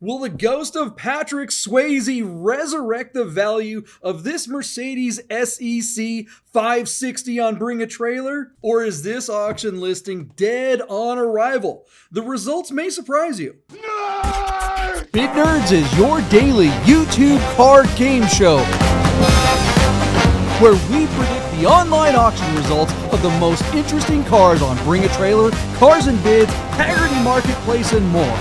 Will the ghost of Patrick Swayze resurrect the value of this Mercedes SEC 560 on Bring a Trailer? Or is this auction listing dead on arrival? The results may surprise you. Bit Nerds is your daily YouTube card game show, where we predict the online auction results of the most interesting cars on Bring a Trailer, Cars and Bids, Haggerty Marketplace, and more.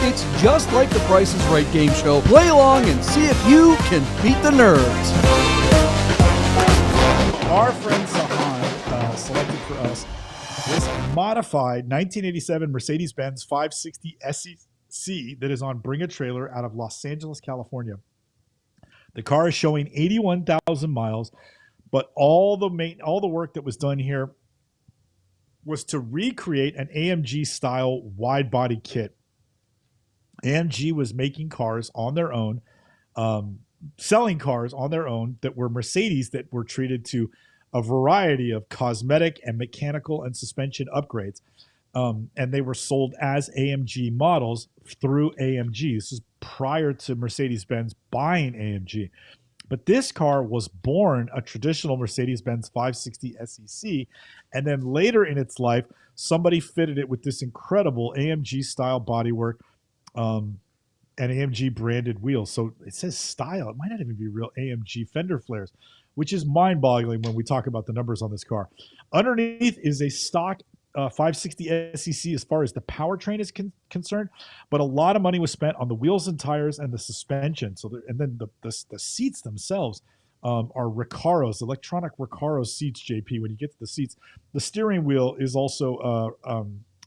It's just like the Price is Right game show. Play along and see if you can beat the nerds. Our friend Sahan selected for us this modified 1987 Mercedes-Benz 560 SEC that is on Bring a Trailer out of Los Angeles, California. The car is showing 81,000 miles, but all the work that was done here was to recreate an AMG style wide body kit. AMG was making cars on their own, selling cars on their own that were Mercedes that were treated to a variety of cosmetic and mechanical and suspension upgrades. And they were sold as AMG models through AMG. This is prior to Mercedes-Benz buying AMG. But this car was born a traditional Mercedes-Benz 560 SEC. And then later in its life, somebody fitted it with this incredible AMG style bodywork, and AMG branded wheels. So it says style. It might not even be real AMG fender flares, which is mind-boggling when we talk about the numbers on this car. Underneath is a stock 560 SEC as far as the powertrain is concerned, but a lot of money was spent on the wheels and tires and the suspension. So, and then the seats themselves are Recaros, electronic Recaro seats. JP, when you get to the seats, the steering wheel is also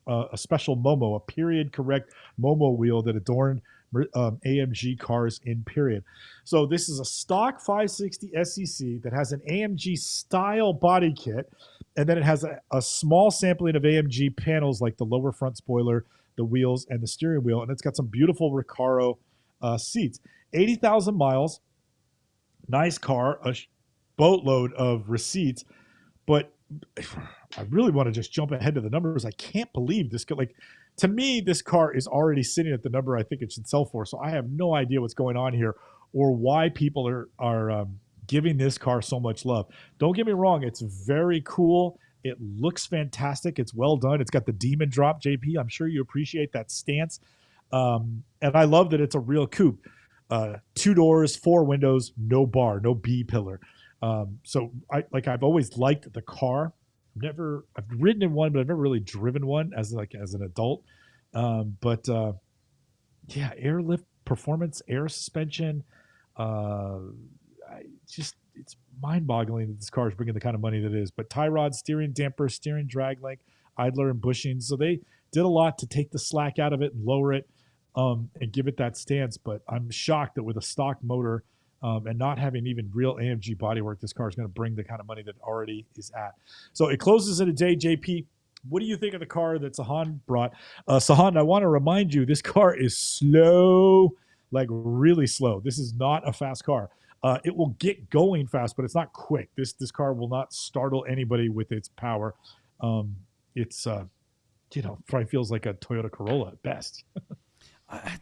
a special Momo, a period correct Momo wheel that adorned AMG cars in period. So this is a stock 560 SEC that has an AMG style body kit, and then it has a small sampling of AMG panels like the lower front spoiler, the wheels, and the steering wheel, and it's got some beautiful Recaro seats. 80,000 miles, nice car, a boatload of receipts, but I really want to just jump ahead to the numbers. I can't believe this. To me, this car is already sitting at the number I think it should sell for. So I have no idea what's going on here or why people are giving this car so much love. Don't get me wrong. It's very cool. It looks fantastic. It's well done. It's got the demon drop, JP. I'm sure you appreciate that stance. And I love that it's a real coupe. 2 doors, 4 windows, no bar, no B pillar. So I've always liked the car. I've ridden in one, but I've never really driven one as an adult. Airlift performance, air suspension. It's mind-boggling that this car is bringing the kind of money that it is. But tie rod, steering damper, steering drag length, idler, and bushings. So they did a lot to take the slack out of it and lower it, and give it that stance. But I'm shocked that with a stock motor, and not having even real AMG bodywork, this car is going to bring the kind of money that really is at. So it closes in a day. JP, what do you think of the car that Sahan brought? Sahan, I want to remind you, this car is slow, like really slow. This is not a fast car. It will get going fast, but it's not quick. This car will not startle anybody with its power. It's probably feels like a Toyota Corolla at best.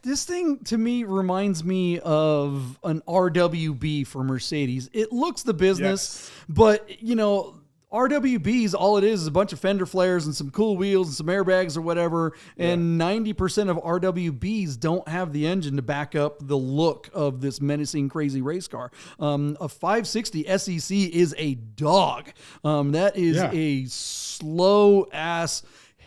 This thing to me reminds me of an RWB for Mercedes. It looks the business, yes. But RWBs, all it is a bunch of fender flares and some cool wheels and some airbags or whatever. And 90% of RWBs don't have the engine to back up the look of this menacing, crazy race car. A 560 SEC is a dog. That is a slow ass,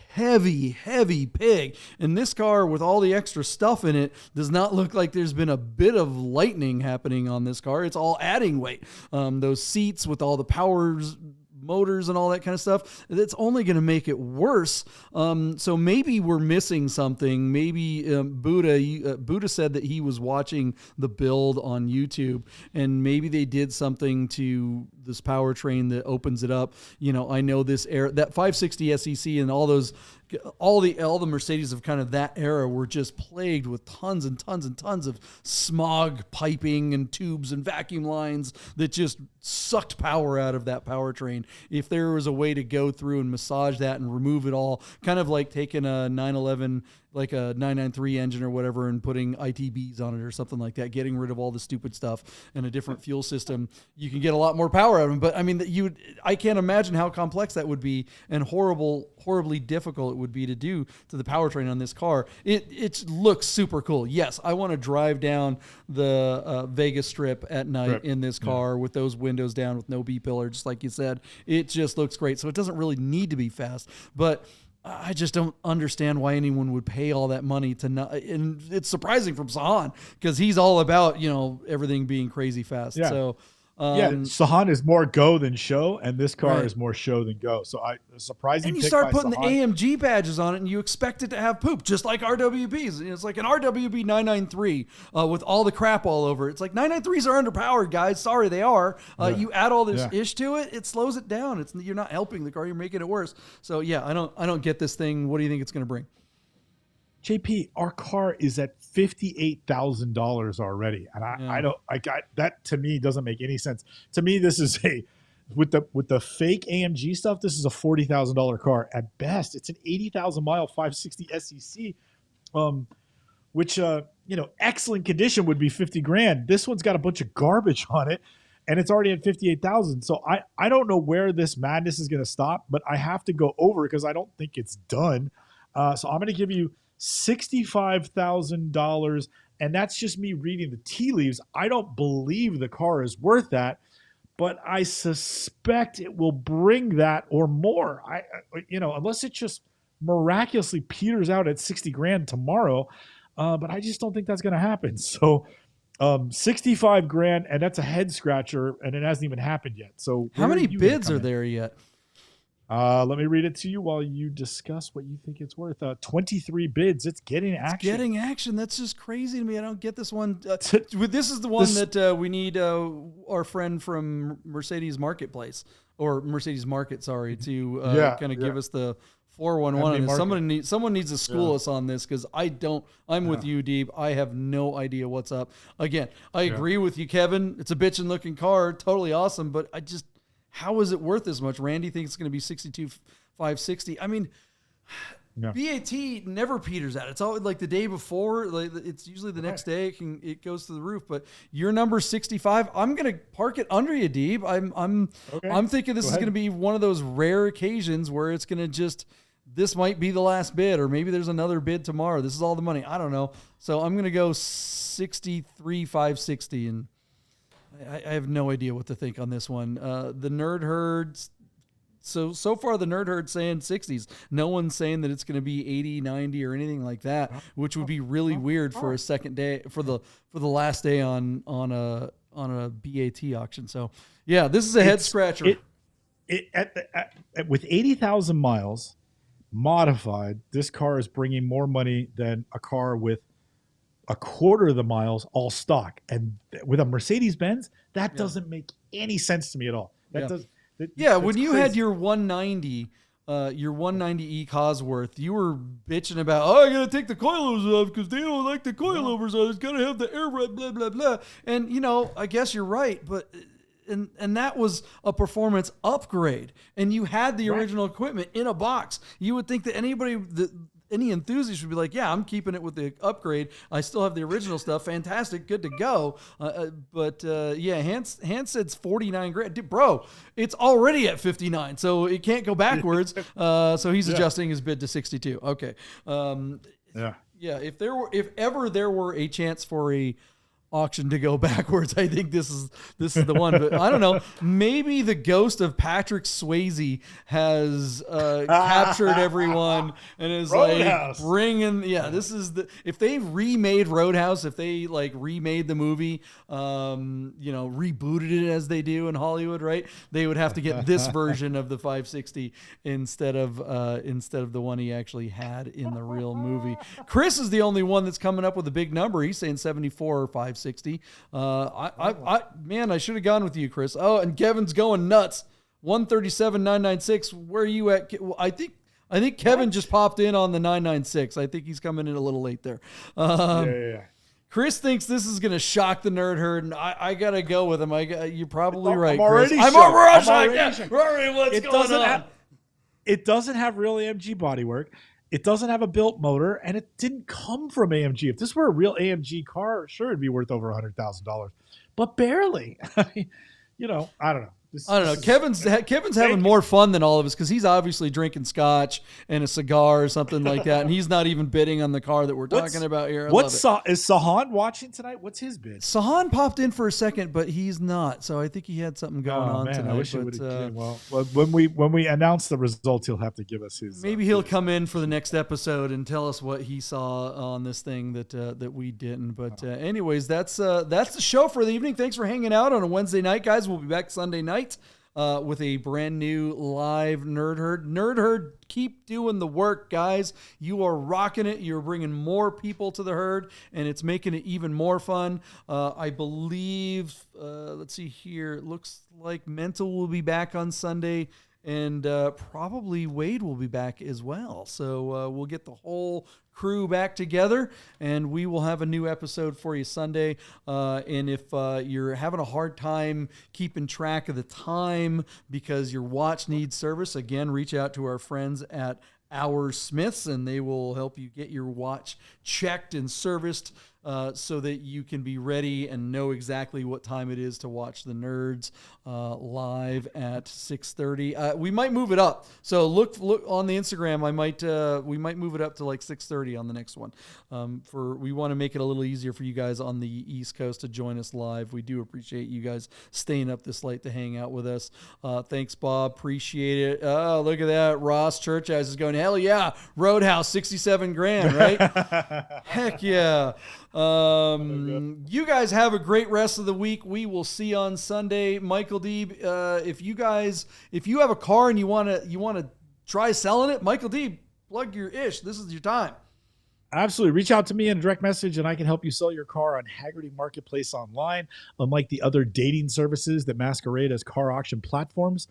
heavy pig. And this car with all the extra stuff in it does not look like there's been a bit of lightning happening on this car. It's all adding weight. Those seats with all the powers, motors and all that kind of stuff, that's only going to make it worse. So maybe we're missing something. Maybe Buddha said that he was watching the build on YouTube, and maybe they did something to this powertrain that opens it up. I know that 560 SEC and all the Mercedes of kind of that era were just plagued with tons and tons and tons of smog piping and tubes and vacuum lines that just sucked power out of that powertrain. If there was a way to go through and massage that and remove it all, kind of like taking a 911 like a 993 engine or whatever and putting ITBs on it or something like that, getting rid of all the stupid stuff and a different fuel system, you can get a lot more power out of them. But I mean, I can't imagine how complex that would be and horribly difficult it would be to do to the powertrain on this car. It looks super cool. Yes, I want to drive down the Vegas Strip at night in this car with those windows down with no B-pillar, just like you said. It just looks great. So it doesn't really need to be fast, but I just don't understand why anyone would pay all that money to not. And it's surprising from Sahan because he's all about, everything being crazy fast. Yeah. So, Sahan is more go than show, and this car is more show than go. So surprising. And you start putting the AMG badges on it, and you expect it to have poop, just like RWBs. It's like an RWB 993 with all the crap all over it. It's like 993s are underpowered, guys. Sorry, they are. You add all this ish to it, it slows it down. You're not helping the car; you're making it worse. So I don't get this thing. What do you think it's going to bring? JP, our car is at $58,000 already, and I got that. To me, doesn't make any sense. To me, this is with the fake AMG stuff. This is a $40,000 car at best. It's an 80,000 mile 560 SEC, which excellent condition would be 50 grand. This one's got a bunch of garbage on it, and it's already at 58,000. So I don't know where this madness is going to stop, but I have to go over because I don't think it's done. So I'm going to give you $65,000, and that's just me reading the tea leaves. I don't believe the car is worth that, but I suspect it will bring that or more. Unless it just miraculously peters out at 60 grand tomorrow, but I just don't think that's going to happen. So 65 grand, and that's a head scratcher, and it hasn't even happened yet. So how many bids are there yet? Let me read it to you while you discuss what you think it's worth. 23 bids. It's getting action. It's getting action. That's just crazy to me. I don't get this one. This is the one that we need our friend from Mercedes Marketplace or Mercedes Market, to kind of give us the 411. Someone needs to school us on this because I'm with you, Deeb. I have no idea what's up. Again, I agree with you, Kevin. It's a bitchin' looking car. Totally awesome, but how is it worth this much? Randy thinks it's going to be 62,560. I mean, BAT never peters out. It's always like the day before. Like it's usually the next day it goes to the roof. But your number 65. I'm going to park it under you, Deeb. I'm thinking this is going to be one of those rare occasions where it's going to this might be the last bid, or maybe there's another bid tomorrow. This is all the money. I don't know. So I'm going to go 63,560 and. I have no idea what to think on this one. The Nerd Herd, so far the Nerd Herd's saying 60s. No one's saying that it's going to be 80, 90 or anything like that, which would be really weird for a second day, for the last day on a BAT auction. So this is a head scratcher. With 80,000 miles modified, this car is bringing more money than a car with a quarter of the miles all stock, and with a Mercedes-Benz, that doesn't make any sense to me at all. When you had your 190 Cosworth, you were bitching about, I gotta take the coilovers off because they don't like the coilovers on. It's gotta have the air ride, blah blah blah. And I guess you're right, but and that was a performance upgrade, and you had the original equipment in a box. You would think that any enthusiast would be like, I'm keeping it with the upgrade. I still have the original stuff. Fantastic. Good to go. But Hans said it's 49 grand. Dude, bro, it's already at 59, so it can't go backwards. So he's adjusting his bid to 62. Okay. If ever there were a chance for a auction to go backwards, I think this is the one. But I don't know, maybe the ghost of Patrick Swayze has captured everyone and is Roadhouse. Like bringing this is if they remade Roadhouse, if they like remade the movie, rebooted it as they do in Hollywood, right, they would have to get this version of the 560 instead of the one he actually had in the real movie. Chris is the only one that's coming up with a big number. He's saying 74 or 560. I should have gone with you, Chris. Oh, and Kevin's going nuts. 137,996. Where are you at? I think Kevin just popped in on the 996. I think he's coming in a little late there. Chris thinks this is going to shock the Nerd Herd, and I got to go with him. You're probably right, Chris. I'm already shocked. What's going on? It doesn't have real AMG bodywork. It doesn't have a built motor, and it didn't come from AMG. If this were a real AMG car, sure, it'd be worth over $100,000, but barely. I don't know. I don't know. Kevin's having more fun than all of us because he's obviously drinking scotch and a cigar or something like that, and he's not even bidding on the car that we're talking about here. Is Sahan watching tonight? What's his bid? Sahan popped in for a second, but he's not. So I think he had something going on tonight. I wish he would have. Well, when we announce the results, he'll have to give us his. Maybe he'll come in for the next episode and tell us what he saw on this thing that we didn't. But anyways, that's the show for the evening. Thanks for hanging out on a Wednesday night, guys. We'll be back Sunday night. With a brand new live Nerd Herd. Nerd Herd, keep doing the work, guys. You are rocking it. You're bringing more people to the herd, and it's making it even more fun. I believe, let's see here. It looks like Mental will be back on Sunday, and probably Wade will be back as well. So we'll get the whole crew back together, and we will have a new episode for you Sunday. And if you're having a hard time keeping track of the time because your watch needs service, again, reach out to our friends at Our Smiths, and they will help you get your watch checked and serviced so that you can be ready and know exactly what time it is to watch the Nerds live at 6:30. We might move it up. So look on the Instagram. We might move it up to like 6:30 on the next one. We want to make it a little easier for you guys on the East Coast to join us live. We do appreciate you guys staying up this late to hang out with us. Thanks, Bob. Appreciate it. Oh, look at that. Ross Churchhouse is going, hell yeah. Roadhouse, $67,000, right? Heck yeah. You guys have a great rest of the week. We will see you on Sunday. Michael Deeb, if you have a car and you want to try selling it, Michael Deeb, plug your ish. This is your time. Absolutely. Reach out to me in a direct message and I can help you sell your car on Haggerty Marketplace online. Unlike the other dating services that masquerade as car auction platforms,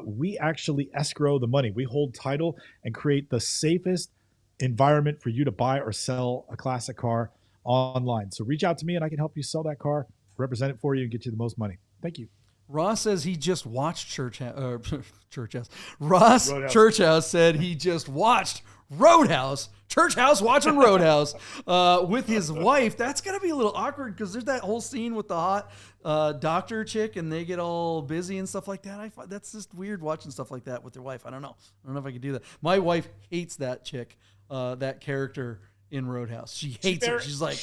we actually escrow the money. We hold title and create the safest environment for you to buy or sell a classic car online. So reach out to me and I can help you sell that car, represent it for you, and get you the most money. Thank you. Ross says he just watched Churchhouse. Ross Churchhouse said he just watched Roadhouse. Churchhouse watching Roadhouse with his wife. That's going to be a little awkward because there's that whole scene with the hot doctor chick and they get all busy and stuff like that. That's just weird watching stuff like that with their wife. I don't know if I could do that. My wife hates that chick, that character in Roadhouse. She hates her. She's like...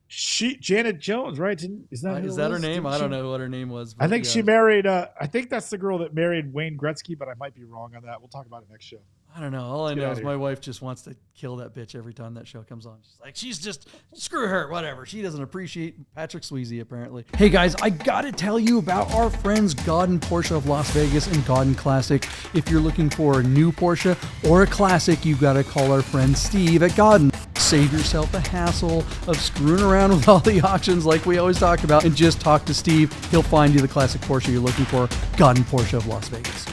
Janet Jones, right? Is that her name? I don't know what her name was. I think she married. I think that's the girl that married Wayne Gretzky, but I might be wrong on that. We'll talk about it next show. I don't know. All I know is my wife just wants to kill that bitch every time that show comes on. She's just screw her, whatever. She doesn't appreciate Patrick Swayze apparently. Hey guys, I gotta tell you about our friends Godden Porsche of Las Vegas and Godden Classic. If you're looking for a new Porsche or a classic, you gotta call our friend Steve at Godden. Save yourself the hassle of screwing around with all the auctions like we always talk about and just talk to Steve. He'll find you the classic Porsche you're looking for. Godden Porsche of Las Vegas.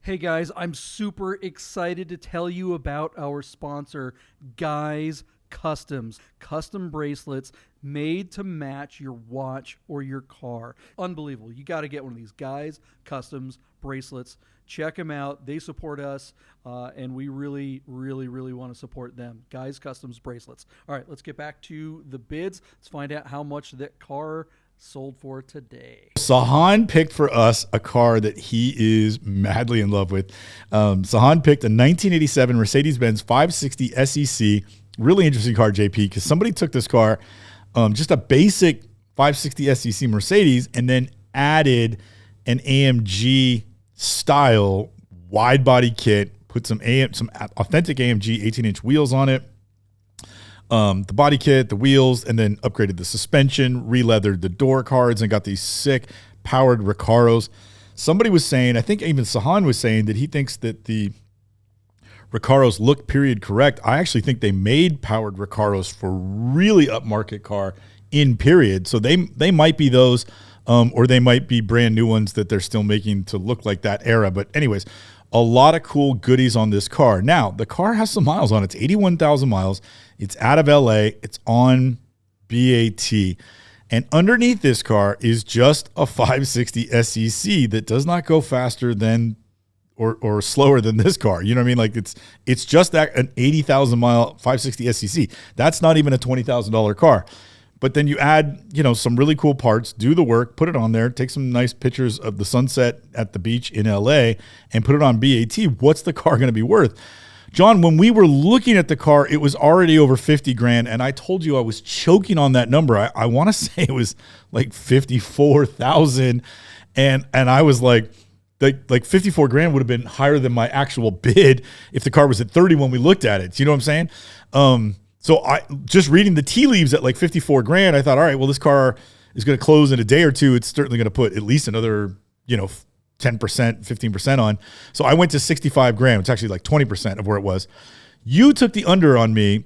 Hey guys, I'm super excited to tell you about our sponsor, Guys Customs. Custom bracelets made to match your watch or your car. Unbelievable. You got to get one of these Guys Customs bracelets. Check them out. They support us, and we really, really, really want to support them. Guys Customs bracelets. All right, let's get back to the bids. Let's find out how much that car sold for today. Sahan picked for us a car that he is madly in love with. Sahan picked a 1987 Mercedes-Benz 560 SEC. Really interesting car, JP, because somebody took this car, just a basic 560 SEC Mercedes, and then added an AMG style wide body kit, put some authentic AMG 18-inch wheels on it. The body kit, the wheels, and then upgraded the suspension, re-leathered the door cards, and got these sick powered Recaros. Somebody was saying, I think even Sahan was saying, that he thinks that the Recaros look period correct. I actually think they made powered Recaros for really upmarket car in period. So they might be those, or they might be brand new ones that they're still making to look like that era. But anyways, a lot of cool goodies on this car. Now, the car has some miles on it. It's 81,000 miles. It's out of LA. It's on BAT. And underneath this car is just a 560 SEC that does not go faster than or slower than this car. You know what I mean? Like it's just that an 80,000 mile 560 SEC. That's not even a $20,000 car. But then you add, some really cool parts, do the work, put it on there, take some nice pictures of the sunset at the beach in LA and put it on BAT. What's the car going to be worth? John, when we were looking at the car, it was already over 50 grand. And I told you I was choking on that number. I want to say it was like 54,000. And I was like 54 grand would have been higher than my actual bid if the car was at 30 when we looked at it. You know what I'm saying? So I just reading the tea leaves at like 54 grand, I thought, all right, well, this car is going to close in a day or two. It's certainly going to put at least another, 10%, 15% on. So I went to 65 grand, which is actually like 20% of where it was. You took the under on me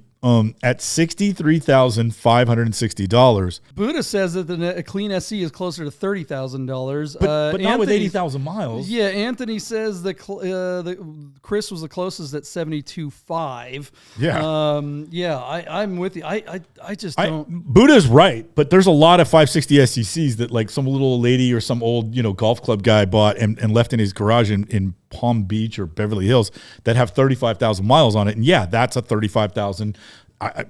at $63,560. Buddha says that a clean SC is closer to $30,000. But not with 80,000 miles. Yeah, Anthony says the Chris was the closest at 72.5. Yeah. I'm with you. I just don't. Buddha's right, but there's a lot of 560 SECs that like some little lady or some old, golf club guy bought and left in his garage in Palm Beach or Beverly Hills that have 35,000 miles on it. And yeah, that's a 35,000. I'll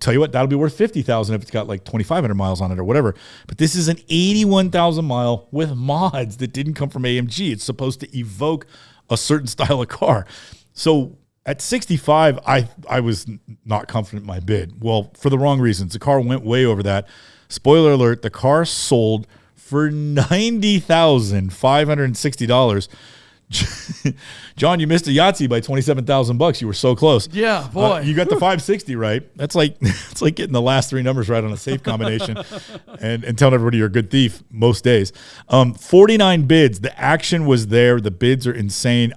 tell you what, that'll be worth 50,000 if it's got like 2,500 miles on it or whatever. But this is an 81,000 mile with mods that didn't come from AMG. It's supposed to evoke a certain style of car. So at 65, I was not confident in my bid. Well, for the wrong reasons. The car went way over that. Spoiler alert, the car sold for $90,560. John, you missed a Yahtzee by $27,000. You were so close. Yeah, boy. You got the 560 right. That's like it's like getting the last three numbers right on a safe combination, and telling everybody you're a good thief most days. 49 bids. The action was there. The bids are insane.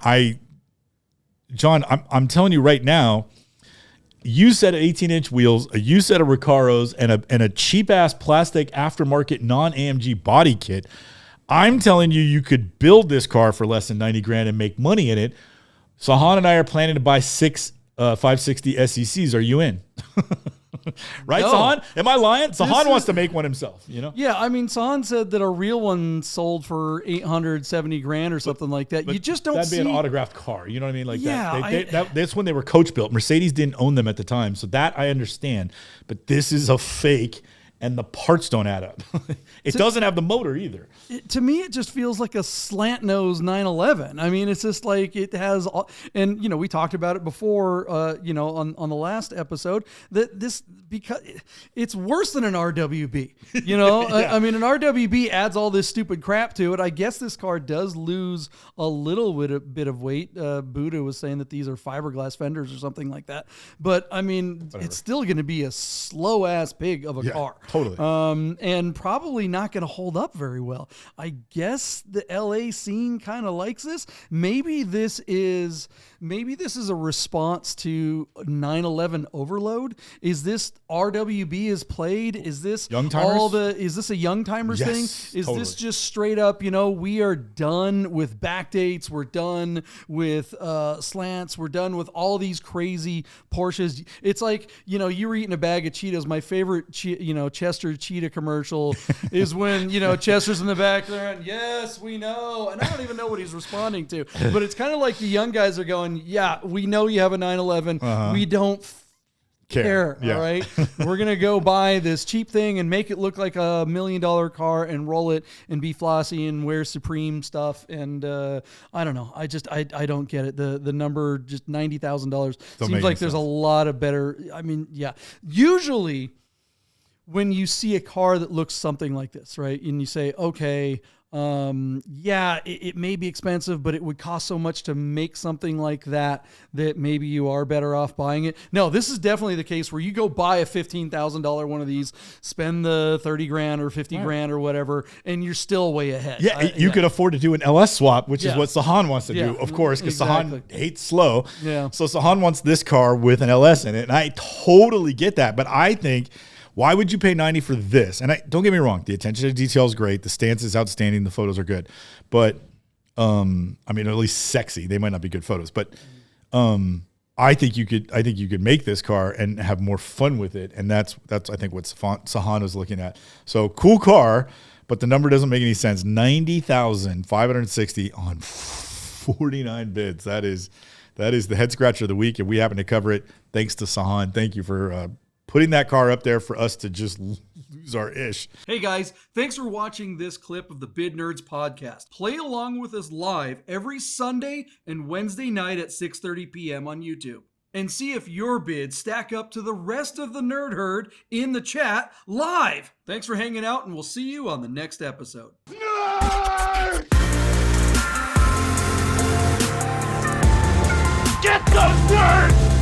John, I'm telling you right now. You set of 18-inch wheels, a U set of Recaros, and a cheap ass plastic aftermarket non-AMG body kit. I'm telling you, you could build this car for less than 90 grand and make money in it. Sahan and I are planning to buy 6 560 SECs. Are you in? Right, No. Sahan? Am I lying? Sahan wants to make one himself, Yeah, I mean, Sahan said that a real one sold for 870 grand or something like that. You just don't that'd see. be an autographed car. You know what I mean? Like Yeah, that's when they were coach built. Mercedes didn't own them at the time. So that I understand. But this is a fake. And the parts don't add up. It doesn't have the motor either. To me, it just feels like a slant nose 911. I mean, it's just like it has, and we talked about it before, on the last episode that because it's worse than an RWB. Yeah. I mean, an RWB adds all this stupid crap to it. I guess this car does lose a little bit of weight. Buddha was saying that these are fiberglass fenders or something like that. But I mean, it's still going to be a slow ass pig of a car. Totally. And probably not going to hold up very well. I guess the LA scene kind of likes this. Maybe this is a response to 911 overload. Is this RWB is played? Is this Youngtimers? Is this a Youngtimers Yes, thing? Is totally. this just straight up, we are done with backdates. We're done with slants. We're done with all these crazy Porsches. It's like, you were eating a bag of Cheetos. My favorite, Chester Cheetah commercial is when, Chester's in the back there and yes, we know. And I don't even know what he's responding to, but it's kind of like the young guys are going, yeah, we know you have a 911. We don't care. Yeah. All right. We're going to go buy this cheap thing and make it look like $1 million car and roll it and be flossy and wear Supreme stuff. And I don't know. I don't get it. The number, just $90,000 seems like there's a lot of better. I mean, yeah, usually when you see a car that looks something like this, right? And you say, okay, it may be expensive, but it would cost so much to make something like that maybe you are better off buying it. No, this is definitely the case where you go buy a $15,000 one of these, spend the 30 grand or 50 grand or whatever, and you're still way ahead. Yeah, you could afford to do an LS swap, which is what Sahan wants to do, of course, because exactly. Sahan hates slow. Yeah. So Sahan wants this car with an LS in it, and I totally get that. But I think, why would you pay $90 for this? And don't get me wrong, the attention to detail is great, the stance is outstanding, the photos are good, but at least sexy. They might not be good photos, but I think you could make this car and have more fun with it, and that's I think what Sahan was looking at. So cool car, but the number doesn't make any sense. 90,560 on 49 bids. That is the head scratcher of the week, and we happen to cover it thanks to Sahan. Thank you for putting that car up there for us to just lose our ish. Hey guys, thanks for watching this clip of the Bid Nerds podcast. Play along with us live every Sunday and Wednesday night at 6:30 p.m. on YouTube. And see if your bids stack up to the rest of the nerd herd in the chat live. Thanks for hanging out, and we'll see you on the next episode. Nerd! Get those nerds!